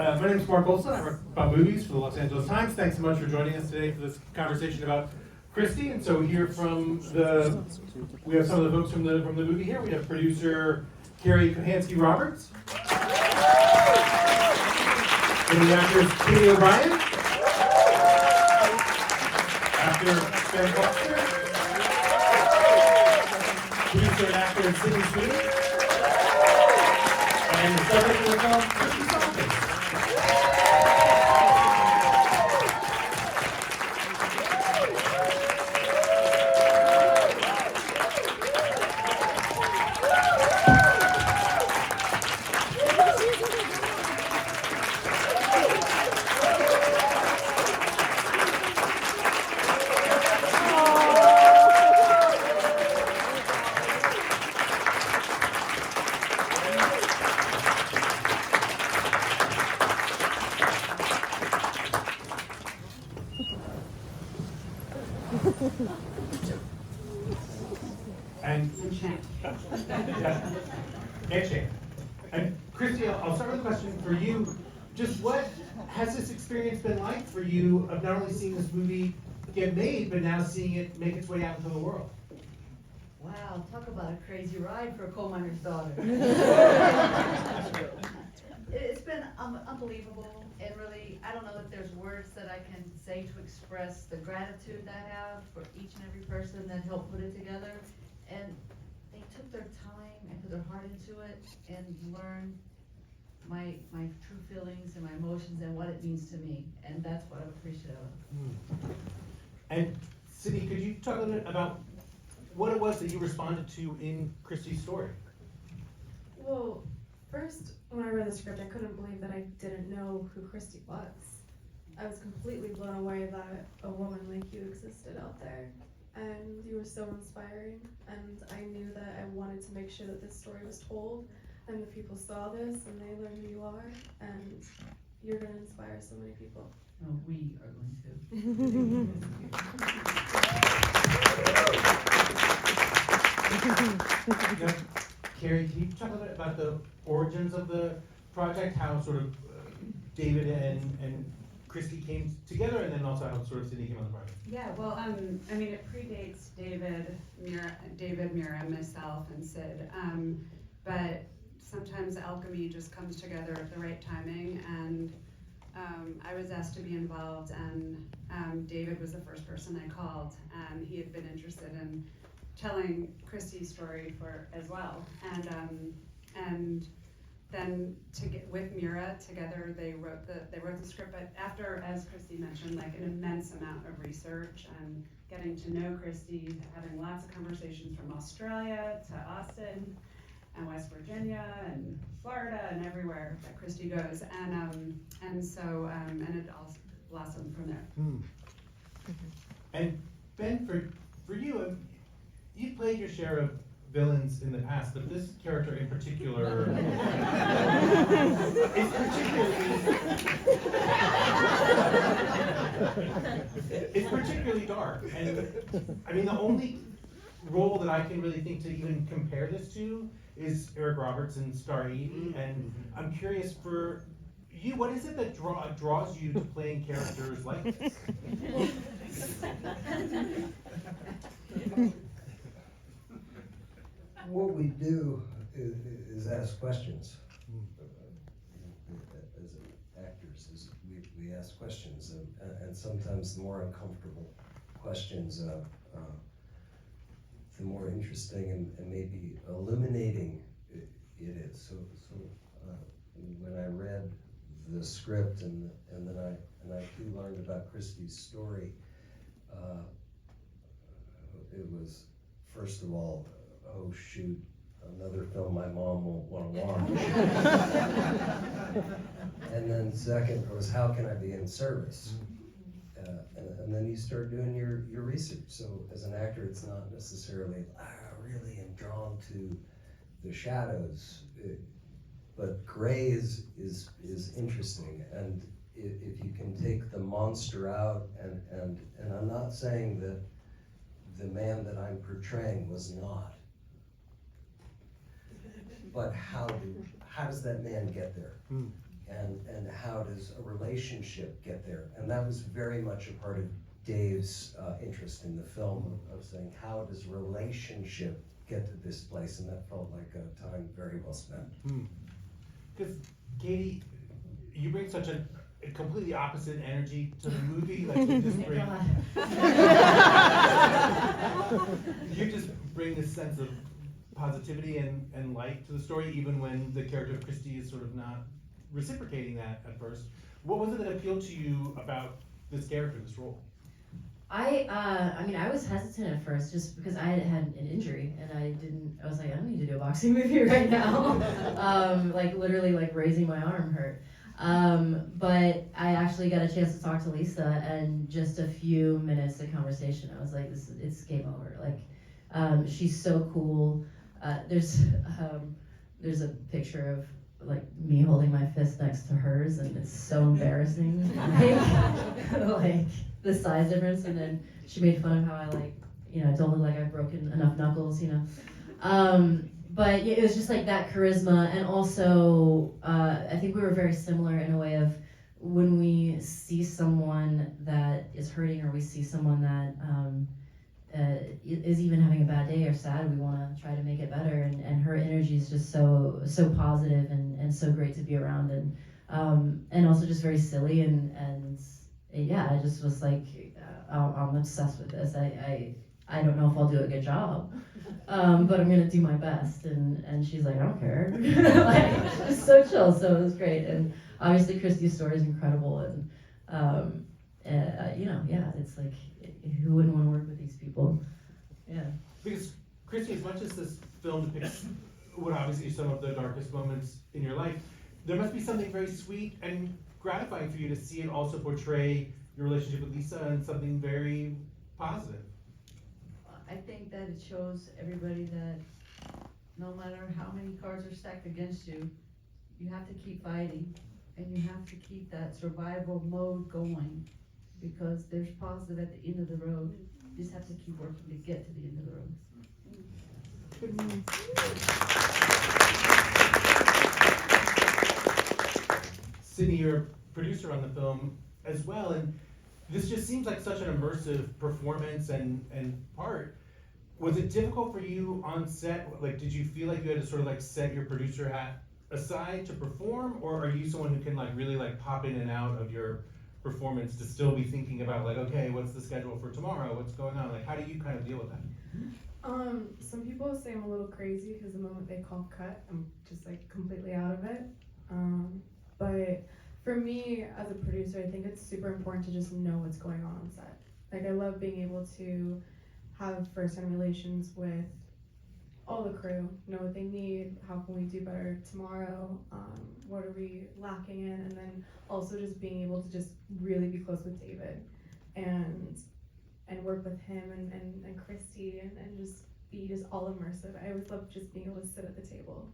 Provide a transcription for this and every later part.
My name is Mark Olson. I work about movies for the Los Angeles Times. Thanks so much for joining us today for this conversation about Christy. And so we hear from we have some of the folks from the movie here. We have producer Kerry Roberts. And the actors Katy O'Brien. Actor Ben Foster. Producer and actor Sidney Sweeney. And the subject of the film, Christy Saunders. And Christy, I'll start with a question for you. Just what has this experience been like for you of not only seeing this movie get made, but now seeing it make its way out into the world? Wow, talk about a crazy ride for a coal miner's daughter. It's been unbelievable, and really, I don't know if there's words that I can say to express the gratitude I have for each and every person that helped put it together. And they took their time and put their heart into it and learned my true feelings and my emotions and what it means to me. And that's what I'm appreciative of. And Sidney, could you talk a little bit about what it was that you responded to in Christy's story? Well, first, when I read the script, I couldn't believe that I didn't know who Christy was. I was completely blown away that a woman like you existed out there. And you were so inspiring, and I knew that I wanted to make sure that this story was told, and the people saw this, and they learned who you are, and you're going to inspire so many people. Oh, we are going to. Now, Kerry, can you talk a little bit about the origins of the project, how sort of David and Christy came together, and then also how sort of Sidney came on the project? Yeah, well, I mean, it predates David, Mira, myself, and Sid. But sometimes alchemy just comes together at the right timing, and I was asked to be involved, and David was the first person I called, and he had been interested in telling Christy's story as well, and then with Mira together, they wrote the script. But after, as Christy mentioned, like an immense amount of research and getting to know Christy, having lots of conversations from Australia to Austin and West Virginia and Florida and everywhere that Christy goes, and so it all blossomed from there. And Ben, for you, you played your share of villains in the past, but this character in particular it's particularly dark. And I mean, the only role that I can really think to even compare this to is Eric Roberts in Star 80. And I'm curious for you, what is it that draws you to playing characters like this? What we do is ask questions. As actors, we ask questions, and sometimes the more uncomfortable questions, the more interesting and maybe illuminating it is. So when I read the script and then I too learned about Christy's story, it was, first of all, oh shoot, another film my mom won't want to watch. And then second was, how can I be in service? And then you start doing your research. So as an actor, it's not necessarily, I really am drawn to the shadows, but gray is interesting. And if you can take the monster out, and I'm not saying that the man that I'm portraying was not, but how does that man get there? And how does a relationship get there? And that was very much a part of Dave's interest in the film, of saying, how does relationship get to this place? And that felt like a time very well spent. Because Katy, you bring such a completely opposite energy to the movie. Like you just bring, you just bring this sense of positivity and light to the story, even when the character of Christy is sort of not reciprocating that at first. What was it that appealed to you about this character, this role? I mean, I was hesitant at first just because I had an injury and I was like, I don't need to do a boxing movie right now. Like literally like raising my arm hurt. But I actually got a chance to talk to Lisa, and just a few minutes of conversation, I was like, it's game over. Like, she's so cool. There's a picture of like me holding my fist next to hers, and it's so embarrassing. Like the size difference. And then she made fun of how I don't look like I've broken enough knuckles, But it was just like that charisma, and also I think we were very similar in a way of when we see someone that is hurting, or we see someone that is even having a bad day or sad, we want to try to make it better. And her energy is just so positive and so great to be around, and also just very silly and yeah, I just was like, I'm obsessed with this. I don't know if I'll do a good job. But I'm gonna do my best, and she's like, I don't care. Like, she's so chill, so it was great. And obviously Christy's story is incredible, and it's like, who wouldn't want to work with these people? Yeah. Because Christy, as much as this film depicts what obviously are some of the darkest moments in your life, there must be something very sweet and gratifying for you to see it also portray your relationship with Lisa and something very positive. I think that it shows everybody that no matter how many cards are stacked against you, you have to keep fighting, and you have to keep that survival mode going, because there's positive at the end of the road. You just have to keep working to get to the end of the road. Sydney, you're a producer on the film as well, and this just seems like such an immersive performance and part. Was it difficult for you on set? Like, did you feel like you had to sort of like set your producer hat aside to perform, or are you someone who can like really like pop in and out of your performance to still be thinking about like, okay, what's the schedule for tomorrow? What's going on? Like, how do you kind of deal with that? Some people say I'm a little crazy because the moment they call cut, I'm just like completely out of it. But for me as a producer, I think it's super important to just know what's going on set. Like, I love being able to have first-hand relations with all the crew, know what they need, how can we do better tomorrow, what are we lacking in, and then also just being able to just really be close with David and work with him and Christy and just be just all immersive. I always love just being able to sit at the table.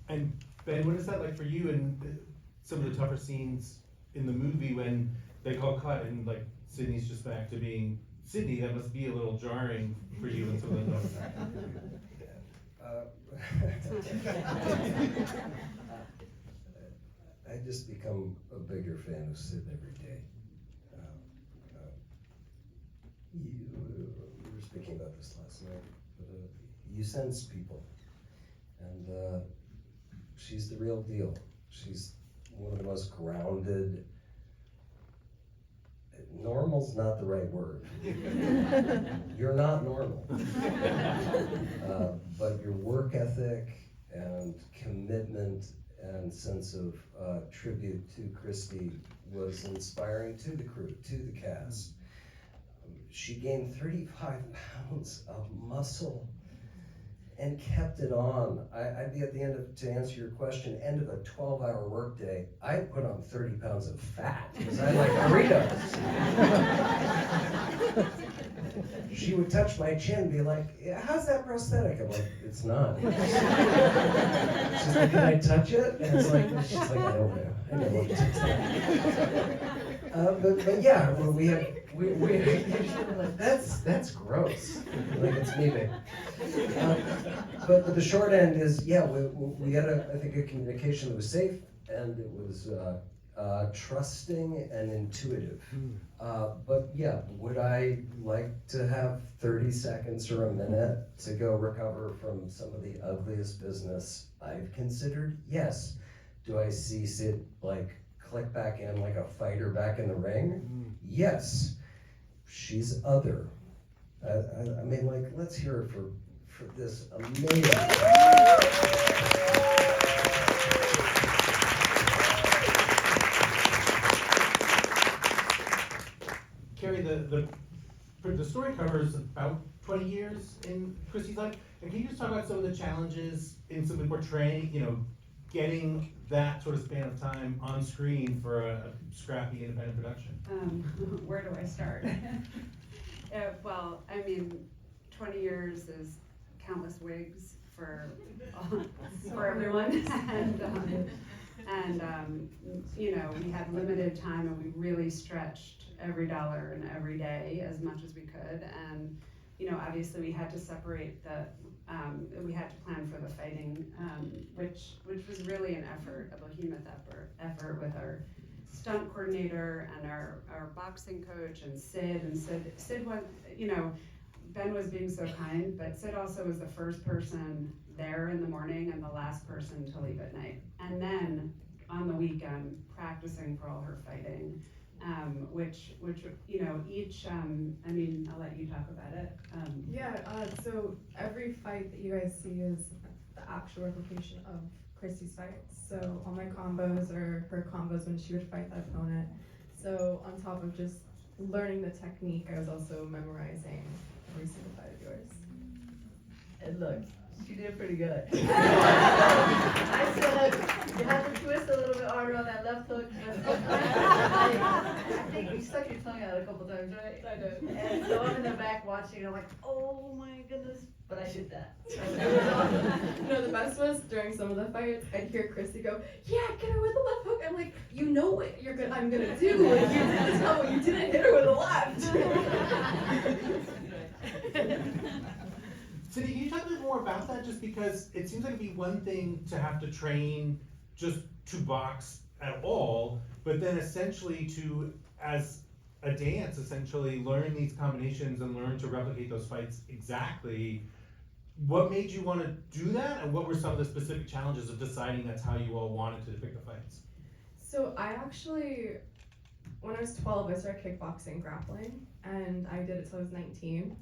And Ben, what is that like for you and some of the tougher scenes in the movie when they call cut and like Sydney's just back to being Sydney? That must be a little jarring for you and some of the I just become a bigger fan of Sid every day. We were speaking about this last night, but you sense people, and she's the real deal. She's one of the most grounded. Normal's not the right word. You're not normal. But your work ethic and commitment and sense of tribute to Christy was inspiring to the crew, to the cast. She gained 35 pounds of muscle and kept it on. I'd be at the end of, to answer your question, end of a 12-hour workday, I'd put on 30 pounds of fat because I like Doritos. She would touch my chin and be like, how's that prosthetic? I'm like, it's not. She's like, can I touch it? And it's like, she's like, I don't know. I don't want to touch that. But yeah, we like, that's gross. Like, it's me, babe. But the short end is, yeah, we had I think a communication that was safe, and it was trusting and intuitive. But yeah, would I like to have 30 seconds or a minute to go recover from some of the ugliest business I've considered? Yes. Do I see Sid like click back in like a fighter back in the ring? Yes. She's other. I mean, like, let's hear it for this amazing. Kerry, the story covers about 20 years in Christy's life. And can you just talk about some of the challenges in simply portraying, getting that sort of span of time on screen for a scrappy independent production? Where do I start? Well, I mean, 20 years is countless wigs for everyone. And we had limited time, and we really stretched every dollar and every day as much as we could. And obviously we had to separate we had to plan for the fighting, which was really an effort, a behemoth effort with our stunt coordinator and our boxing coach and Sid. And Sid was, Ben was being so kind, but Sid also was the first person there in the morning and the last person to leave at night. And then on the weekend, practicing for all her fighting, which each, I'll let you talk about it. So every fight that you guys see is the actual replication of Christy's fights. So all my combos are her combos when she would fight that opponent. So on top of just learning the technique, I was also memorizing every single fight of yours. And look, she did pretty good. I said, you have to twist a little bit harder on that left hook. I think you stuck your tongue out a couple times, right? I did. And so I'm in the back watching, and I'm like, oh my goodness, but I did that. The best was during some of the fights, I'd hear Christy go, yeah, get her with the left hook. I'm like, you know what I'm gonna do. Like, you did tell what you didn't hit her with the left. Cindy, can you talk a bit more about that? Just because it seems like it'd be one thing to have to train just to box at all, but then essentially to, as a dance, essentially learn these combinations and learn to replicate those fights exactly. What made you want to do that, and what were some of the specific challenges of deciding that's how you all wanted to depict the fights? So I actually, when I was 12, I started kickboxing grappling, and I did it till I was 19.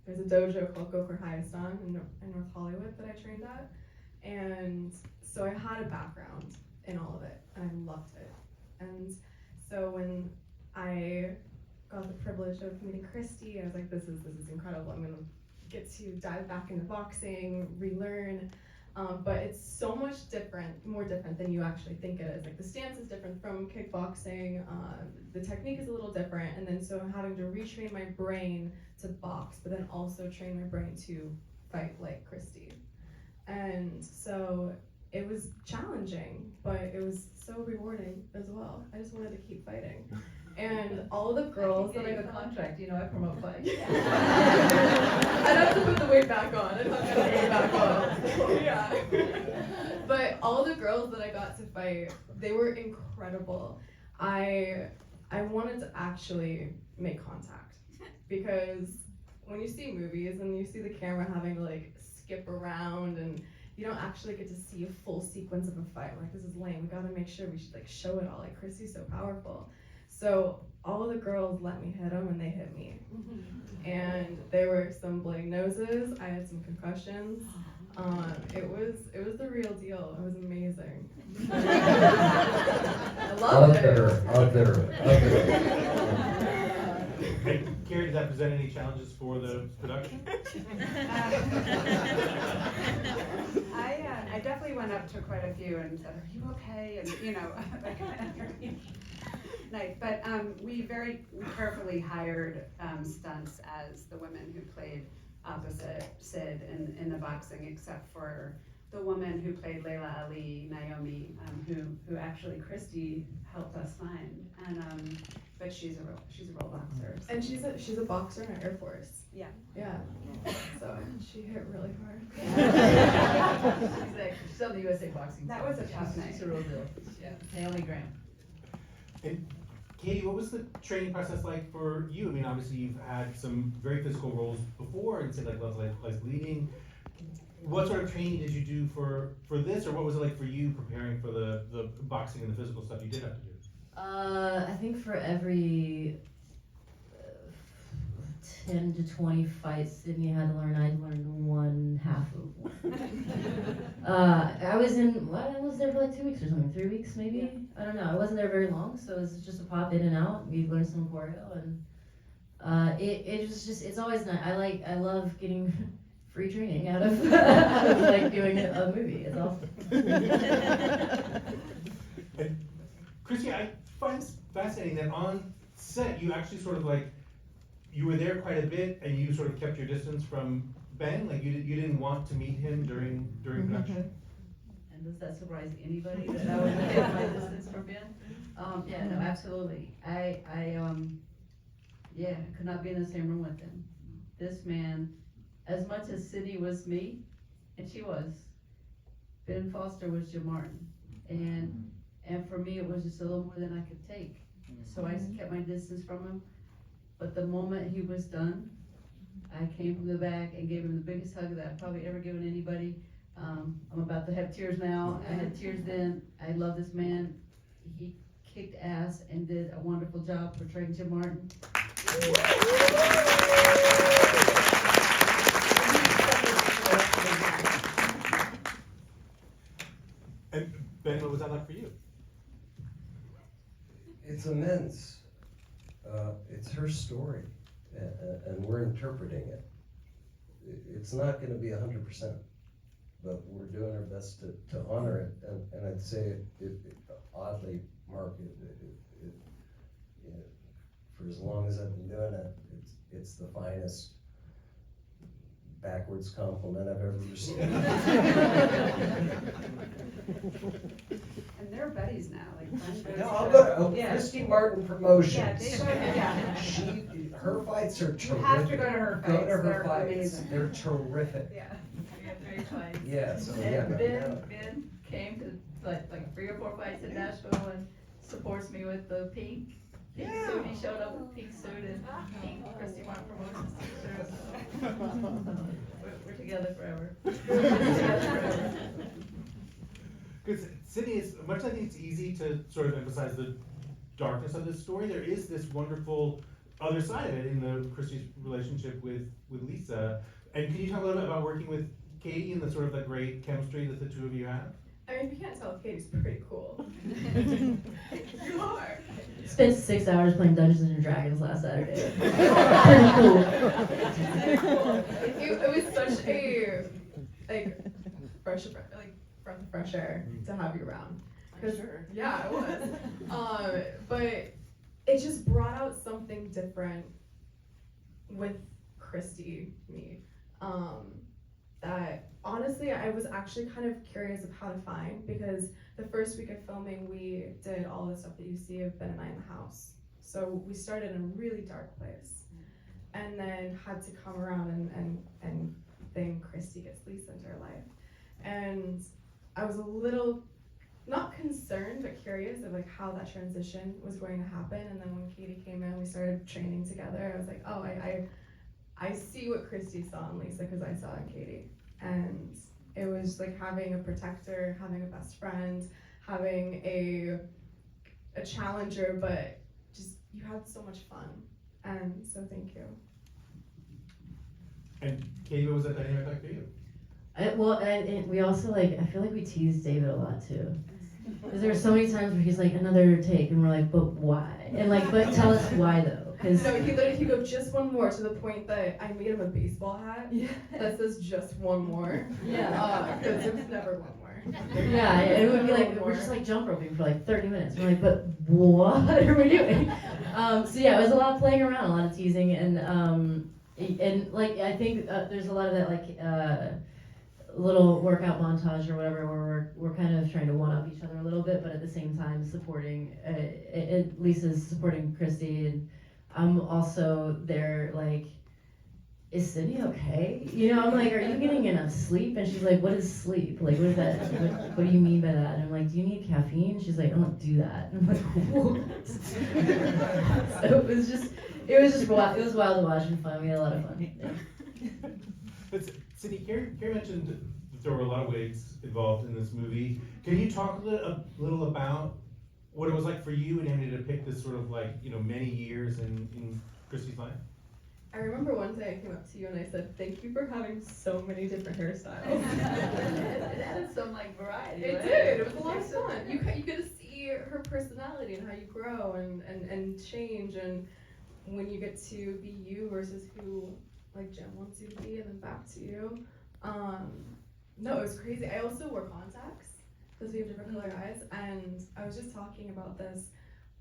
There's a dojo called Go for Hayastan in North Hollywood that I trained at, and so I had a background in all of it, and I loved it. And so when I got the privilege of meeting Christy, I was like, this is incredible. I'm gonna get to dive back into boxing, relearn. But it's so much more different than you actually think it is. Like, the stance is different from kickboxing, the technique is a little different, and then so I'm having to retrain my brain to box, but then also train my brain to fight like Christy. And so it was challenging, but it was so rewarding as well. I just wanted to keep fighting. And all the girls that I got a contract, I promote fights. I'd have to put the weight back on. I'd have to put the weight back on. Yeah. But all the girls that I got to fight, they were incredible. I wanted to actually make contact, because when you see movies and you see the camera having to like skip around and you don't actually get to see a full sequence of a fight, like, this is lame. We gotta make sure we should like show it all. Like, Christy's so powerful. So all the girls let me hit them, and they hit me. And there were some bloody noses. I had some concussions. It was the real deal. It was amazing. I loved it. Out there. And Kerry, did that present any challenges for the production? I definitely went up to quite a few and said, are you okay? And that kind of night. But we very carefully hired stunts as the women who played opposite Sid in the boxing, except for the woman who played Layla Ali, Naomi, who actually Christy helped us find, and but she's a real boxer. So. And she's a boxer in the Air Force. Yeah. Yeah. So she hit really hard. She's on the USA boxing. That was a tough night. She's a real deal. Yeah. Naomi Graham. And Katie, what was the training process like for you? I mean, obviously you've had some very physical roles before, and say like Love Life Bleeding. What sort of training did you do for this, or what was it like for you preparing for the boxing and the physical stuff you did have to do? I think for every 10 to 20 fights Sydney had to learn, I'd learned one half of one. I was there for like 2 weeks or something, 3 weeks maybe? Yeah. I don't know, I wasn't there very long, so it was just a pop in and out. We learned some choreo, and it was just, it's always nice. I love getting free training out of like doing a movie. It's awesome. And Christy, I find this fascinating that on set you actually sort of like, you were there quite a bit and you sort of kept your distance from Ben, like you didn't want to meet him during production? And does that surprise anybody that I would get my distance from Ben? Yeah, no, absolutely. I could not be in the same room with him. This man, as much as Sydney was me, and she was, Ben Foster was Jim Martin. And for me, it was just a little more than I could take. So I kept my distance from him. But the moment he was done, I came from the back and gave him the biggest hug that I've probably ever given anybody. I'm about to have tears now. I had tears then. I love this man. He kicked ass and did a wonderful job portraying Jim Martin. And Ben, what was that like for you? It's immense. It's her story, and we're interpreting it. It's not going to be 100%, but we're doing our best to honor it. And I'd say oddly, Mark, for as long as I've been doing it, it's the finest backwards compliment I've ever received. And they're buddies now, like friends. No, I'll go to Yeah. Christy Martin Promotions. Yeah, they go, yeah. Her fights are terrific. You have to go to her Go fights. to her They're fights. amazing. They're terrific. Yeah. Very fine. Yeah, so yeah. And Ben came to like 3 or 4 fights in Nashville and supports me with the pink suit. He showed up with pink suit and pink Christy Martin Promotions t-shirts. We're together forever. We're together forever. Because Sydney is, much as I think it's easy to sort of emphasize the darkness of this story, there is this wonderful other side of it in the Christy's relationship with Lisa. And can you talk a little bit about working with Katy and the sort of the great chemistry that the two of you have? I mean, if you can't tell, Katie's pretty cool. You are. Spent 6 hours playing Dungeons and Dragons last Saturday. Pretty cool. It was such a breath of fresh air to have you around. Sure. Yeah, it was. But it just brought out something different with Christy, me. That honestly, I was actually kind of curious of how to find, because the first week of filming, we did all the stuff that you see of Ben and I in the house. So we started in a really dark place, and then had to come around and then Christy gets Lisa into her life. And I was a little, not concerned, but curious of like how that transition was going to happen. And then when Katy came in, we started training together. I was like, oh, I see what Christy saw in Lisa because I saw it in Katy. And it was like having a protector, having a best friend, having a challenger, but just, you had so much fun. And so thank you. And Katie, what was that dynamic like for you? And we also I feel like we teased David a lot too. Because there were so many times where he's like, another take, and we're like, but why? And but tell us why though. Cause No, he'd go just one more, to the point that I made him a baseball hat that says just one more. Yeah. Because it was never one more. Yeah, and it would be like, One we're more. just like jump roping for like 30 minutes. We're like, but what are we doing? So yeah, it was a lot of playing around, a lot of teasing, and I think there's a lot of that little workout montage or whatever where we're kind of trying to one up each other a little bit, but at at the same time supporting, Lisa's supporting Christy, and I'm also there like, is Sydney okay? You know, I'm like, are you getting enough sleep? And she's like, what is sleep? Like, what is that? What do you mean by that? And I'm like, do you need caffeine? She's like, I don't do that. And I'm like, what? So it was just wild. It was wild to watch and fun. We had a lot of fun. Yeah. Sydney, Kerry mentioned that there were a lot of wigs involved in this movie. Can you talk a little about what it was like for you and Emily to pick this sort of like, you know, many years in Christy's life? I remember one day I came up to you and I said, thank you for having so many different hairstyles. It added some like variety. It right? did, it was a lot of fun. You get to see her personality and how you grow and change, and when you get to be you versus who like Jen wants you to be, and then back to you. No, it was crazy. I also wore contacts because we have different color eyes, and I was just talking about this.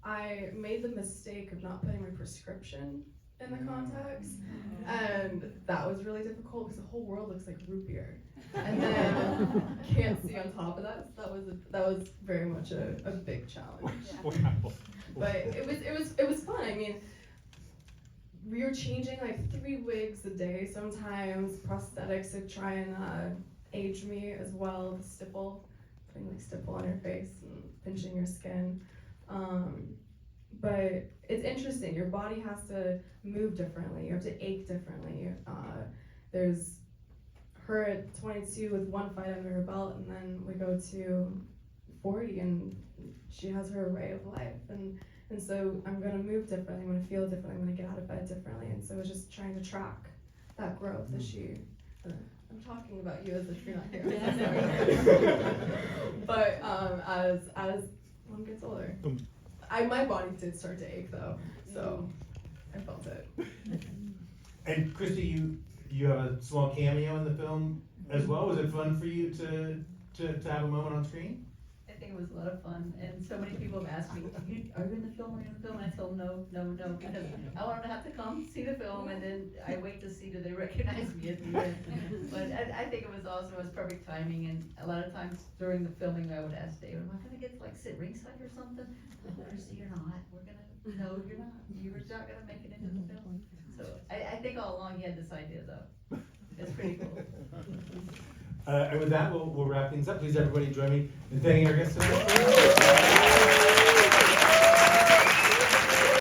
I made the mistake of not putting my prescription in the contacts, and that was really difficult because the whole world looks like root beer, and then can't see on top of that. So that was very much a big challenge. Wow. But it was fun. I mean, we were changing like 3 wigs a day, sometimes prosthetics to try and age me as well. The stipple, putting like stipple on your face and pinching your skin. But it's interesting. Your body has to move differently. You have to ache differently. There's her at 22 with 1 fight under her belt, and then we go to 40, and she has her array of life. And so I'm gonna move differently. I'm gonna feel differently. I'm gonna get out of bed differently. And so it's just trying to track that growth as she. I'm talking about you as if you're not here. But as one gets older. My body did start to ache though, so I felt it. And Christy, you have a small cameo in the film as well. Was it fun for you to have a moment on screen? I think it was a lot of fun, and so many people have asked me, are you in the film, are you in the film? And I told them no, because I want them to have to come see the film, and then I wait to see do they recognize me at the end. But I think it was awesome, it was perfect timing, and a lot of times during the filming, I would ask David, am I gonna get to like sit ringside or something? Christy, you're not, no, you're not gonna make it into the film. So I think all along he had this idea though. It's pretty cool. And with that, we'll wrap things up. Please, everybody, join me in thanking our guests tonight.